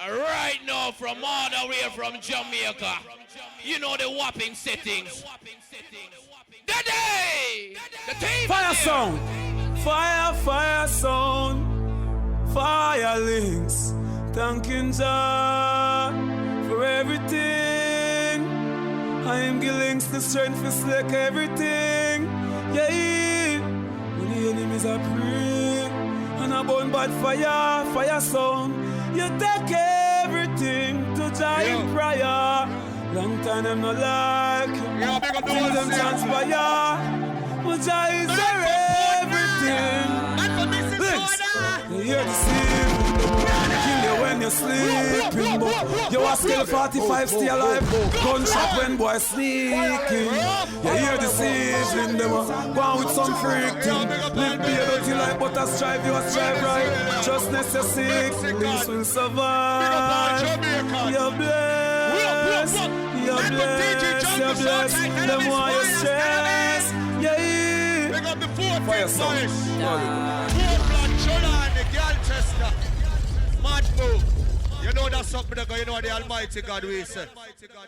Right now from all the way from Jamaica. You know the whopping settings. The day! The team! Fire sound! Fire sound! Fire links! Thanking Jah for everything. I am giving links the strength to select everything. Yeah! When the enemies are praying and I burn bad fire sound. You take everything to Jah in prayer. Long time them not like till them transpire. But Jah is their everything. Links, you hear the scene. Kill you when you're sleeping. You are still 45, stay alive. Gunshot when boy sneaking. You hear the sizzling. Them go on with some freak thing. Live be a dirty life, but I strive, you strive right. Justness you're sick, this will survive. You're blessed. You're blessed. You're blessed. Them why you stress. Yeah. Fire sound. Mad move. You know that's something that you know the Almighty God we say.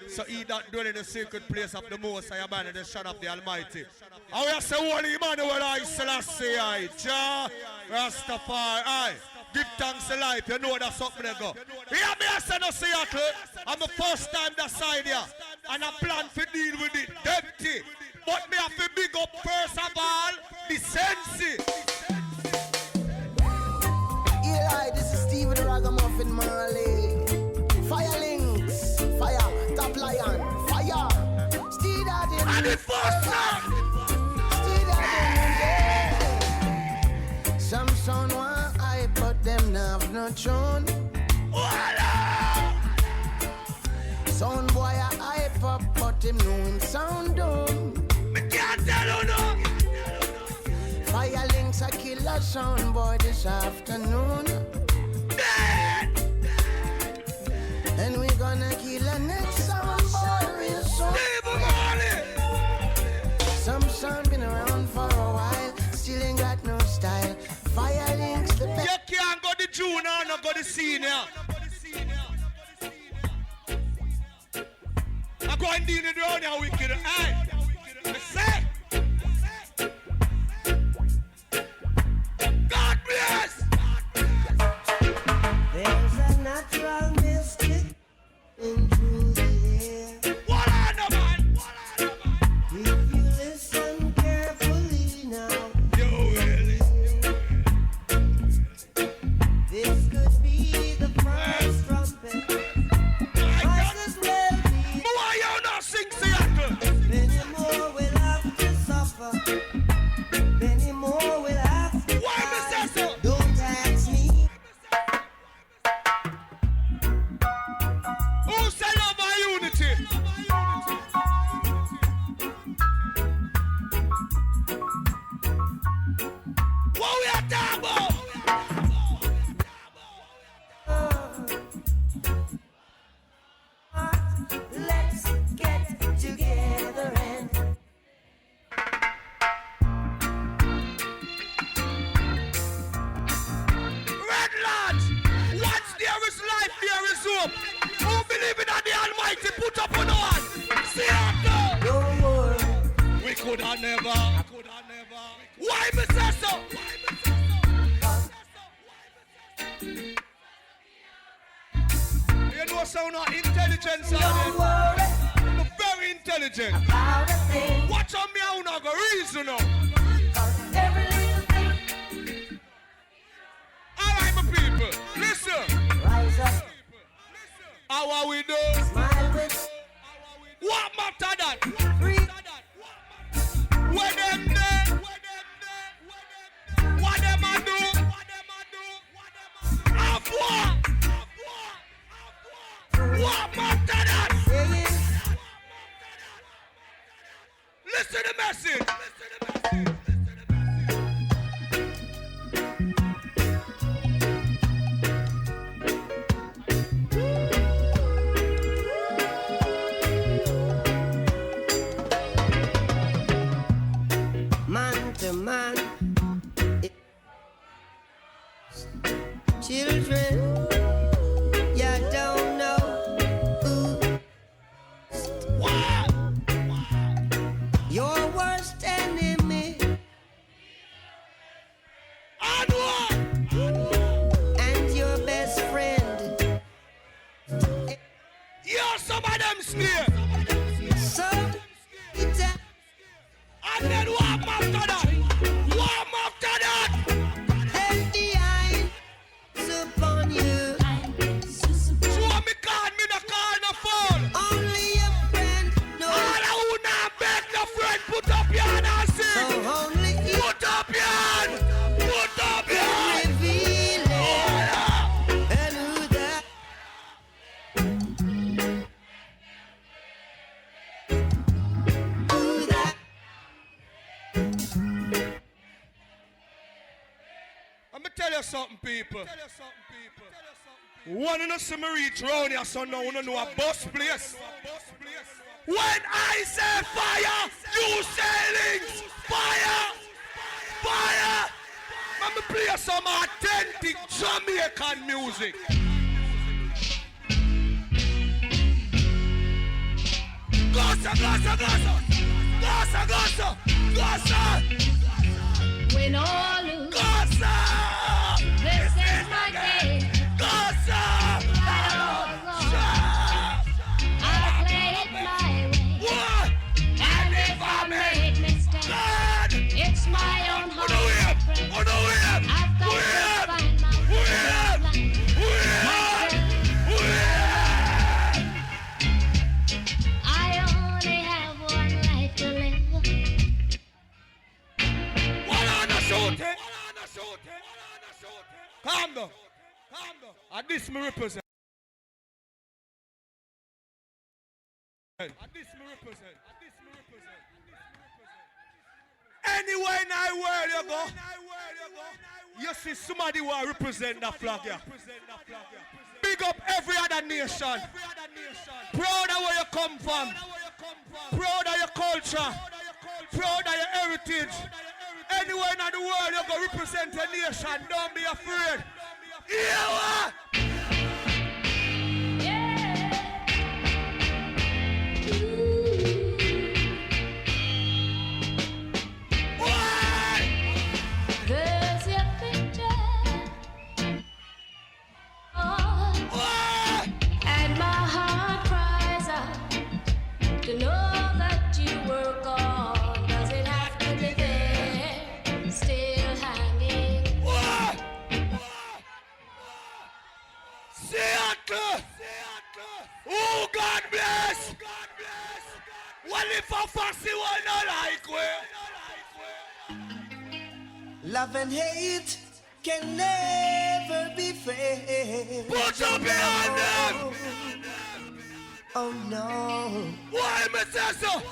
So he that dwell in the secret place of the Most High abandon the Son of the Almighty. And we say Holy Emmanuel I Selassie I Jah Rastafari. Give thanks to life. You know that's something that go. Hear me I say no Seattle. I'm the first time that side here. And I plan to deal with it empty. But me have to big up first of all the sense. Eli, this is Steven Ragamuffin Marley. Fire links, fire, top lion, fire. Steed at him. And the first time. Steed at him. Some son want I, but them have no tune. Sound boy a hype up, but him know him sound dumb. Me can't tell you no. Fire links a killer sound boy this afternoon. And we gonna kill a next sound boy real soon. Some sound been around for a while, still ain't got no style. Fire links the best. You can't go the junior, not go the senior. I'm going to deal with the only wicked eye. I say. God bless! There's a natural mystic into the air. What on the man? If you listen carefully now, You really? this could be the first trumpet. Might as well be. Why you not sing Seattle? Many more will have to suffer. Many more will have to Why me say so? Don't ask me. Who say love and unity? What we are talking about? Let's get together and Red lads, once there is life, there is hope. Who believe in the Almighty, put up on one. Seattle! don't worry. We could have never. Why me say so? You know sound not intelligence on Don't it. worry I'm very intelligent. about a thing. Watch on me, I don't go reason now. Every little thing. Alright, my people, listen. Rise up, How are we do? smile with What matter that? free. Where them there? What them a do? Have what? What matter that? Saying Listen to the message. scared. And then warm after that. Warm after that. And the eyes upon you. So me call me no call no phone. Only a friend knows. All who not beg the friend, put up your hand and sing. So only he Put up your hand. Put up your hand. reveal it. And who that? Who that? Let me tell you something, people. One of us me reach round here, so now we know a bus place. When I say fire, you say links. Fire! Fire! Let me play some authentic Jamaican music. Gossa, gossa, gossa! Gossa, gossa! Gossa! When all lose, Gossa! this is my day. Gossa! I'll play it my way. What? And if I made mistakes, God! it's my own heart. On the way! On the way! I've got to find my I only have one life to live. Calm down. Calm down. And this me represent. And this me represent. Anywhere in the world you go, you see somebody who represent that flag here. Big up every other nation. Proud of where you come from. Proud of your culture. Proud of your heritage. Anywhere in the world you go represent a nation. Don't be afraid. Yeah. There's your picture. And my heart cries out to know that you were gone. Does it have to be there, still hanging? Seattle! Oh, God bless! Well, if a fussy one not like we. Love and hate can never be friends. Put up your hand them! Oh no. Why me say so?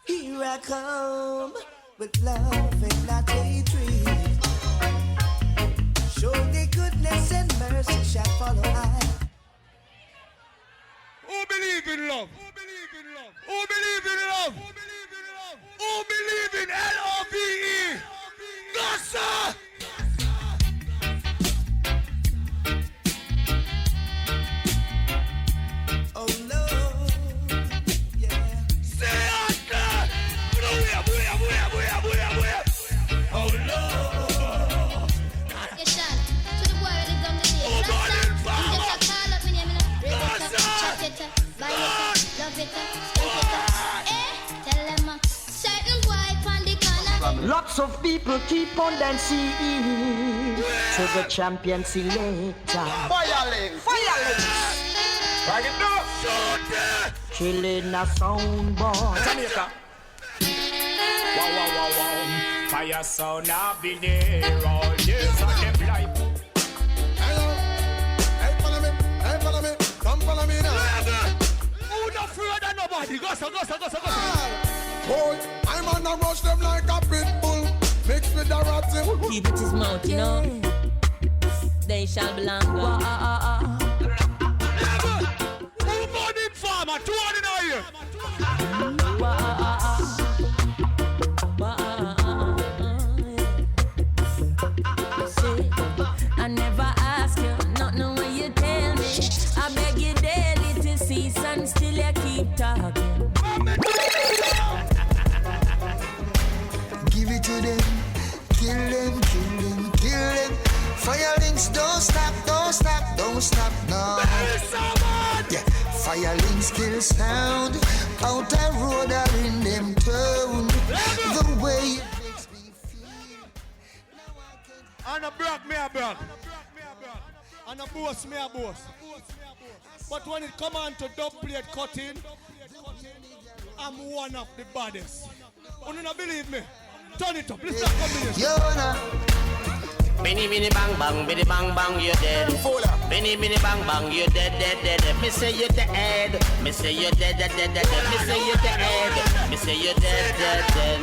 Here I come with love and not hatred. Surely goodness and mercy shall follow I. Who believe in love? Who believe in love? Who believe in love? Who believe in love? Who believe in L-O-V-E? Gossa! Oh no. Yeah. Seattle! Oh no! Yes, Sean. To the boy when he come to the Oh, God, in You farmer! just call up my name, Gaza! chat it, buy it, love it, spend it. Tell them certain boy on the corner. Lots of people keep on dancing to the champion selector. Firelink! Bag it up! Shoot it! Chilling a soundboard. Jamaica. Wow, wow, wow, wow. Fire sound have been there all years of them life. Hey, follow me, come follow me now. Who not afraid of nobody? Gossa! Boy, I'm on a rush them like a pit bull, mixed with a ratty. Keep it his mouth, you know. They shall belong. Who born in farmer? 2 in a year. I never ask you, not know what you tell me. I beg you daily to cease and still you keep talking. Give it to them. Kill them. Firelinks don't stop, don't don't stop, no. Yeah, fire links kill sound. Out the road or in them town. The way it makes me feel. And a brag, me a brag. And a boss, me a boss. But when it come on to dub plate cutting, I'm one of the baddest. You don't believe me? Turn it up, let's not combination. Binny binny bang bang, binny bang bang, you're dead. Binny binny bang bang, you're dead, dead, dead. Me say you're dead. Me say you're dead, dead, dead, dead. Me say you're dead. Me say you're dead, dead, dead.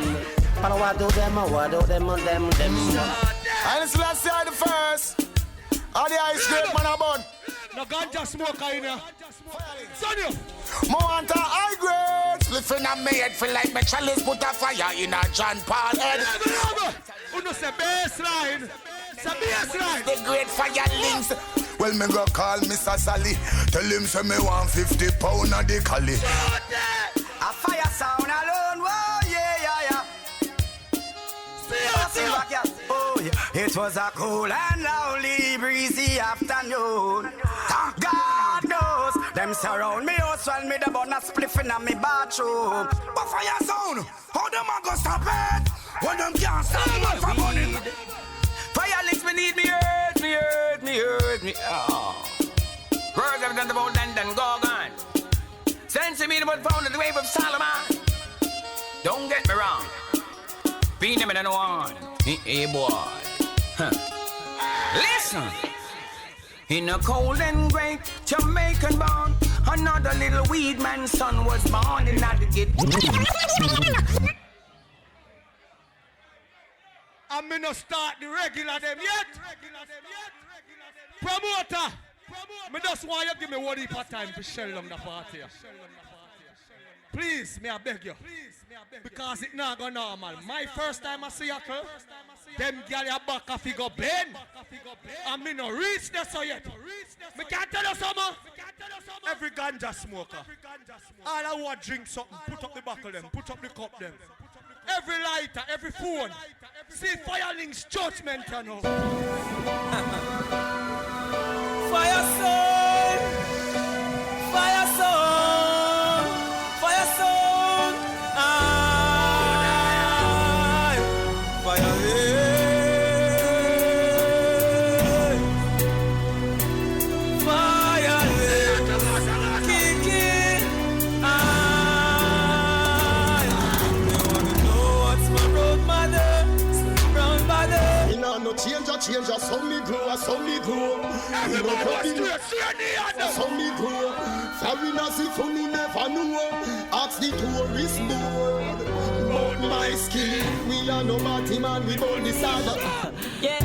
But what do them? And it's last year the first. All the ice cream man about. No ganja smoker in here. Son you. Mo want a high grade. Spliffing a me head feel like me chalice put a fire in a John Paul head. Who no say baseline? It's a baseline. The great fire links. Well, me go call Mr. Sally. Tell him say me want 50 pound of the collie. A fire sound alone, whoa, yeah. Oh, yeah. It was a cool and lonely, breezy afternoon. God knows, them surround me house while me the bun a spliffing in me bathroom. But fire sound, how them a go stop it? When them can't stop it from burning. Fire links me need me hurt me. Oh. Words have done about London, go gone. Sense me about found the wave of Solomon. Don't get me wrong. Be them in one. Hey boy. Huh. Listen. In a cold and great Jamaican born, another little weed man's son was born in not to get. I'm gonna start the regular them yet. Promoter. Me just want you give me one heap of time to shell them the party. Please, me I beg you. Because it not go normal. My first time I see a girl, them gyal ya back a figure bend. And me no reach there so yet. Me can't tell you something. Every ganja smoker, all I want drink something, put up the buckle them, put up the cup them. Every lighter, every phone. See Fireling's judgment, you know. Fire soul, fire soul, fire soul. Fire change, some me grow. Some me grow. Foreigners if you never know. Ask the tourist board. But my skin, we are no party man, we both decide. Yeah,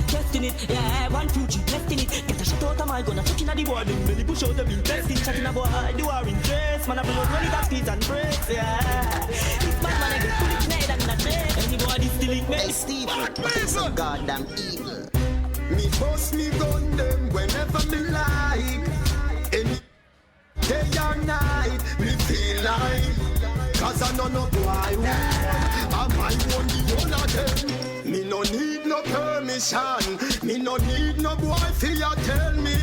testing it. Yeah, 1, 2, 3, testing it. Get a shot out of my gun, I'm talking at the board. Belly push out the bill, testing, chatting about the war in dress. Man, I'm running that speed and breaks. Yeah, this bad man, I get fully made and not dead. Anybody stealing me? Hey, Steve, that's so goddamn evil. Me bust me gun them whenever me like. Any day or night, me feel like. Cause I know boy I might want the whole of them. Me no need no permission. Me no need no boy for you tell me.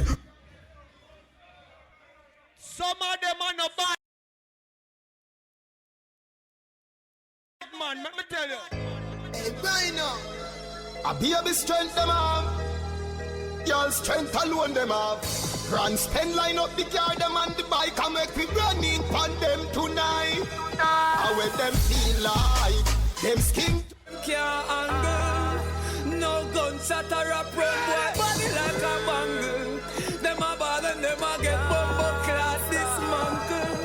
Some of them are no bad. Man, let me tell you. Hey, Rhino. I be a bit strength them have. Y'all strength alone them have. Run spend line up the car them on the bike and make me run in on them tonight. How when them feel like them skin can't angle. No gunshot or a pro boy body like a bangle. Them a ball and them a get bumbo class dismantle.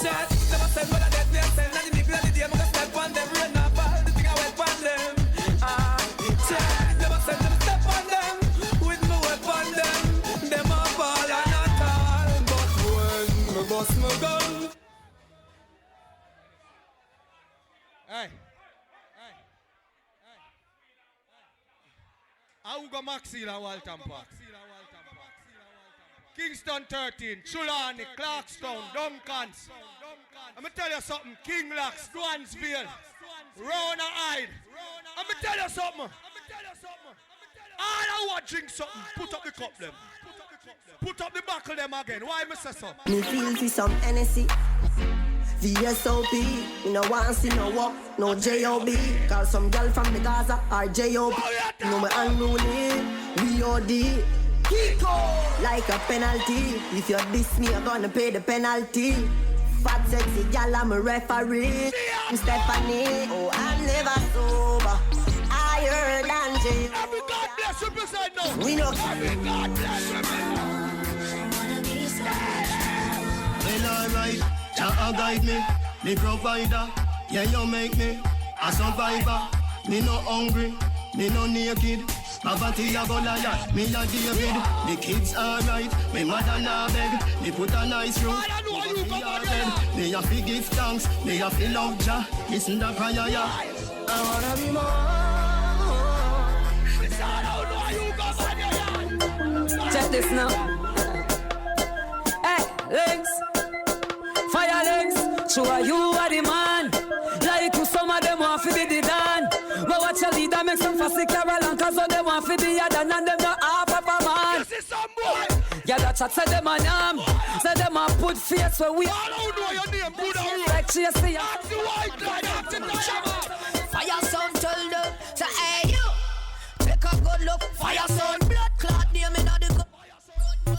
Chat, them a send for the death, they a send and the people of the day. I'm gonna step on them, rain up all the thing I went on them. Chat, them a send them step on them. With me whip on them. Them a ball and a tall. But when me bust my gun. Hey. Auga Maxila Waltampa. Kingston 13, Chulani, Clarkstown, Duncans. I'm gonna tell you something. King Locks, Dwansville, Rona Hyde. I'm gonna tell you something. I want to drink something. Put up the cup them. Put up the buckle them again. Why me say so? Me feel for some NSC. VSOP, me no want see no walk, no J.O.B. Call some girl from the Gaza or J.O.B. No me unruly, V.O.D. Kiko, like a penalty. If you diss me, I'm gonna pay the penalty. Fat sexy gal, I'm a referee. I'm Stephanie, oh I'm never sober. I heard Angie. Every God bless you, present now. We know. Every God bless you. Well, alright, Jah guide me, me provider. Yeah, you make me a survivor. Me no hungry, me no naked. Poverty a go liar, me a David. The kids alright, me mother na beg. Me put a nice roof, me a fi give thanks, me a fi love Jah. Listen the prayer, yeah. I wanna be more. Check this now. Hey, links, fire links. Sure you are the man. Like you, some of them want to be the dan. But watch your leader make some fussy Carol and cause all them want to be a dan and them not half of a man. Yeah, that chat say them a name. Say them a put face where we. I don't know your name, Buddha. Like she say Fire sound tell them, say hey you. Take a good look, fire sound blood clot name in the go.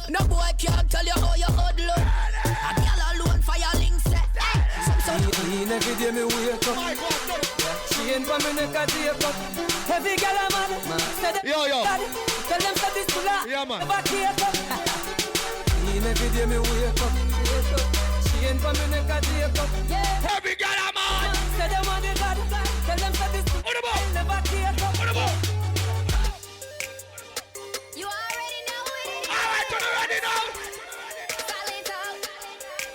No boy can't tell you how you hold look. A girl alone fire link say hey. Every day me wake up. She ain't for me neck a tape up. Every girl a man. Yo. Tell them say this pull up. Yeah, man. Never keep up. Every day me wake up. She ain't for me neck a tape up. Every girl a man. Say them want the God. Tell them say this pull up. Never keep up. You already know it. Alright, you ready now? Solid up.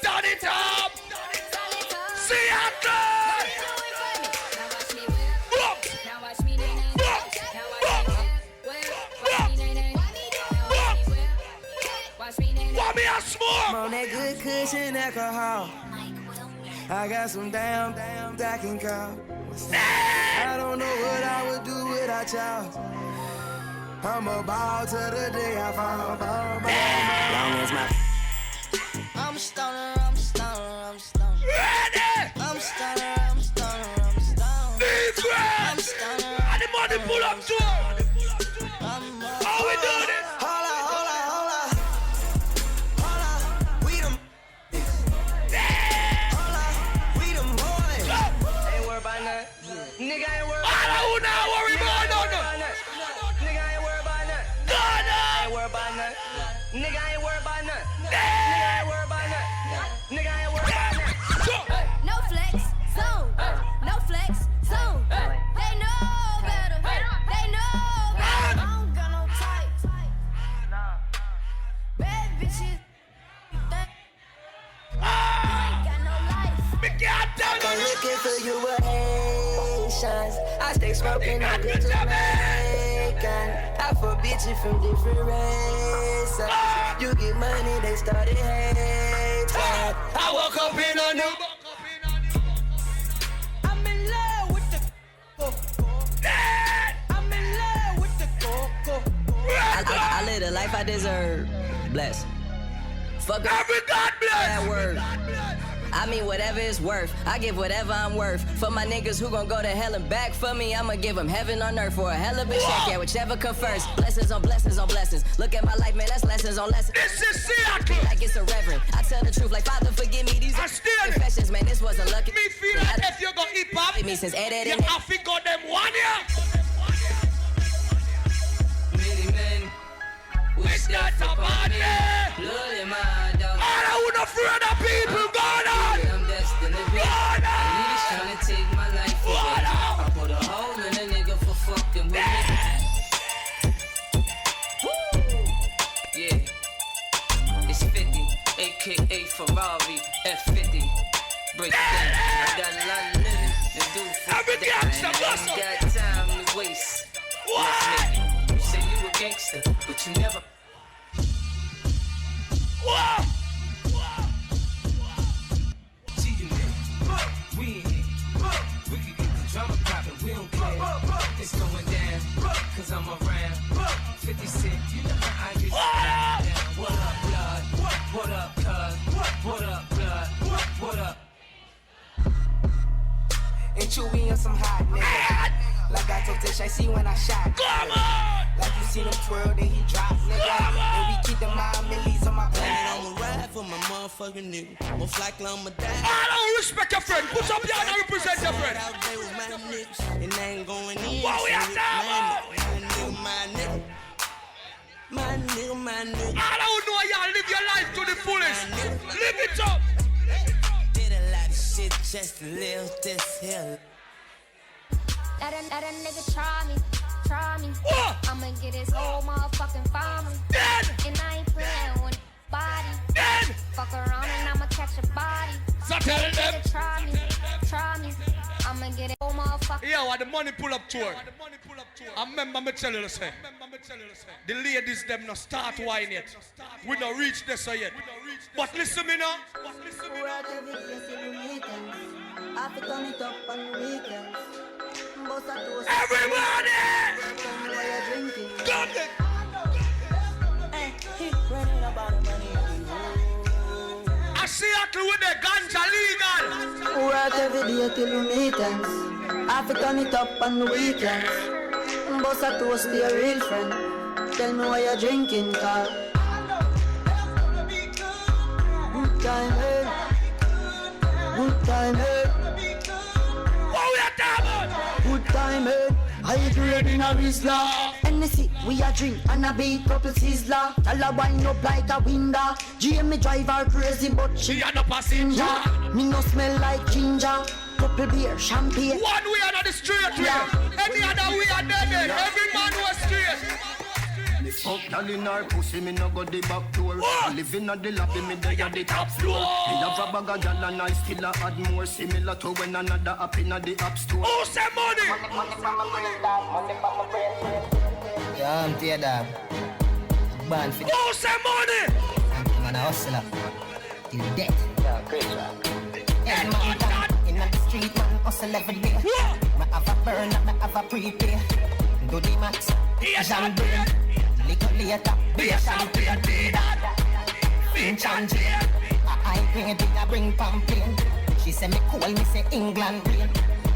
Turn it up. Solid up. See ya, girl. Now watch me nay nay. Watch me nay nay. Want me a smoke? I'm on that good cushion alcohol. I got some damn I can call. I don't know what I would do without y'all. I'm a ball to the day I fall. Long as my I'm stoner. Ready? I'm stoner. Be great. I'm stoner. And the money pull up to her. How we do this? Hold up. We them. Hold up. We them boys. Ain't worried about nothing. Nigga ain't worried about nothing. Who not worry about nothing? Nigga ain't worried about nothing. Ghana. Ain't worried about nothing. Nigga ain't worried about nothing. Nigga ain't worried about nothing. Nigga ain't worried about nothing. No flex zone. No flex zone. They know better. They know better. I don't got no type. Bad bitches. Ain't got no life. Me can't tell I'm you. looking for you with Haitians. I stay smoking on good Jamaican. I fuck bitches from different races. You get money, they started hating. I woke up in a new. I'm in love with the coco. I'm in love with the coco. I live the life I deserve. Bless. Fuck Every God bless. that word. I mean whatever it's worth. I give whatever I'm worth. For my niggas who gon' go to hell and back for me, I'ma give them heaven on earth for a hell of a check. Yeah, whichever come first. Blessings on blessings on blessings. Look at my life, man, that's lessons on lessons. This is Seattle. Like it's a reverend. I tell the truth like Father, forgive me. These I are still confessions, man, this wasn't lucky. me feel like if you go hip hop, Me since Ed you have to go them 1 year. Many men It's not a bad day. blood in my dog. I don't afraid of people. Go on. I'm destined to be. Go on. Niggas tryna take my life away. I put a hole in a nigga for fucking with me. Yeah, it's 50, aka Ferrari F50. Break it down. I got a lot of living to do for Every that. gangster, I what's ain't up? got time to waste. What? You say you a gangster, but you never. What? See you there. We in here. We can get the drama poppin', we don't care. It's going down, cause I'm around. some hot nigga. Like I told Tish, I see when I shot. Come on! Like you seen him twirl, then he drop, nigga. And we keep the mind millies on my plane. I'ma ride for my motherfucking nigga. Most likely I'ma die. I don't respect your friend. Put up your hand and represent your friend. Out there with my niggas, and I ain't going in. What we have done? My nigga. I don't know y'all live your life to the fullest. Live it up. Did a lot of shit just to live this hill. Let a nigga try me. What? I'ma get his whole motherfucking family. Dead. And I ain't playing with body. Dead. Fuck around and I'ma catch a body. So tell them. Try me. I'ma get it whole motherfucking. Yeah, what the money pull up tour. I remember me tell you say. The ladies them not start wine yet. We not reach this yet. But listen me now. Work every place in the weekends. I fi turn it up on the weekends. Bust a toast. Everybody! Tell me what you're drinking. Got it! Hey, keep running about the money. I see you with the ganja legal. Work every day till the meetings. I fi turn it up on the weekends. Bust a toast to your real friend. Tell me what you're drinking, Carl. Good time, hey. Good time, hey. What we are talking? Good time, hey. I grade in a Rizla. Hennessy, we a drink and a beat couple sizzler. Tell her wind up like a window. Jamie drive her crazy, but she a no passenger. Me no smell like ginger. Couple beer, champagne. One way or the straight way. Any other way are dead. Every man was straight. Fuck y'all in our pussy, me no go the back door. Living at the lobby, me there at the top floor. Me have a bag of y'all and I still a add more. Similar to when another app in the app store. Who say money? Yeah, I'm tear dog. Born for Who say money? I'm a hustler. Till death. Yeah, great man. Every man down in the street, man hustle every day. Me have a burn up, me have a prepay. Do the max, jam brain. Little later, be a champagne. Finch and Jane. I bring it, I bring pampain. She say me cool, me say England rain.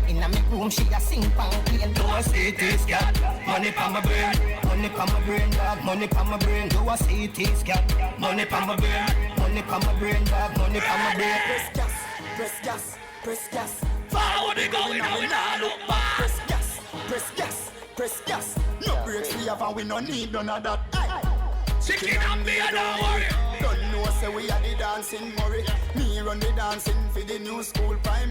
Inna me room, she a sing pampain. Do a CT scan, money pa my brain. Money pa my brain, dog, money pa my brain. Do a CT scan, money pa my brain. Money pa my brain, dog, money pa my brain. Press gas, press gas, press gas. Forward we go, we now look back. Press gas, press gas, press gas. No brakes we have and we no need none of that. Chicken and beer, don't worry. Don't know say we are the dancing Murray. Me run the dancing for the new school prime.